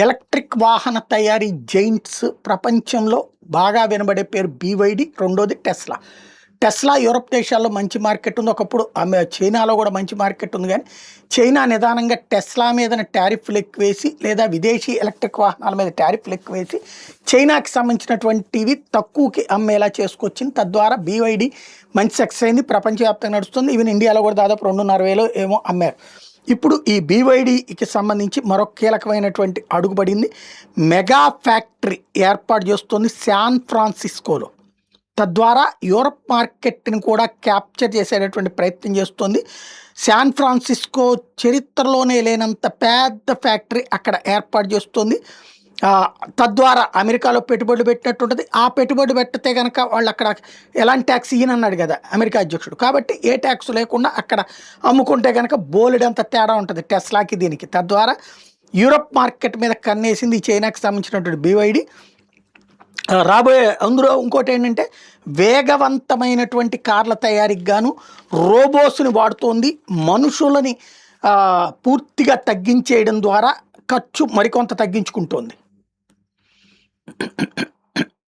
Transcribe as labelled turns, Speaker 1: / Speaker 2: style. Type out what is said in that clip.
Speaker 1: Electric వాహన తయారీ Giants ప్రపంచంలో బాగా వినబడే పేరు బీవైడి, రెండోది టెస్లా. టెస్లా యూరప్ దేశాల్లో మంచి మార్కెట్ ఉంది, ఒకప్పుడు చైనాలో కూడా మంచి మార్కెట్ ఉంది. కానీ చైనా నిదానంగా టెస్లా మీద టారిఫ్లు ఎక్కువేసి లేదా విదేశీ ఎలక్ట్రిక్ వాహనాల మీద టారిఫ్లు ఎక్కువేసి చైనాకి సంబంధించినటువంటివి తక్కువకి అమ్మేలా చేసుకొచ్చింది. తద్వారా బీవైడి మంచి సక్సెస్ అయింది, ప్రపంచవ్యాప్తంగా నడుస్తుంది. ఈవెన్ ఇండియాలో కూడా దాదాపు 2,500 ఏమో అమ్మారు. ఇప్పుడు ఈ బీవైడికి సంబంధించి మరొక కీలకమైనటువంటి అడుగుబడింది. మెగా ఫ్యాక్టరీ ఏర్పాటు చేస్తుంది శాన్ ఫ్రాన్సిస్కోలో. తద్వారా యూరప్ మార్కెట్ని కూడా క్యాప్చర్ చేసేటటువంటి ప్రయత్నం చేస్తుంది. శాన్ ఫ్రాన్సిస్కో చరిత్రలోనే లేనంత పెద్ద ఫ్యాక్టరీ అక్కడ ఏర్పాటు చేస్తుంది. తద్వారా అమెరికాలో పెట్టుబడులు పెట్టినట్టు ఉంటుంది. ఆ పెట్టుబడి పెట్టితే కనుక వాళ్ళు అక్కడ ఎలాంటి ట్యాక్స్ ఇయ్యనన్నాడు కదా అమెరికా అధ్యక్షుడు. కాబట్టి ఏ ట్యాక్స్ లేకుండా అక్కడ అమ్ముకుంటే కనుక బోలెడంత తేడా ఉంటుంది టెస్లాకి దీనికి. తద్వారా యూరప్ మార్కెట్ మీద కన్నేసింది చైనాకి సంబంధించినటువంటి బీవైడి. రాబోయే అందులో ఇంకోటి ఏంటంటే వేగవంతమైనటువంటి కార్ల తయారీకి గాను రోబోస్ని వాడుతోంది. మనుషులని పూర్తిగా తగ్గించేయడం ద్వారా ఖర్చు మరికొంత తగ్గించుకుంటోంది.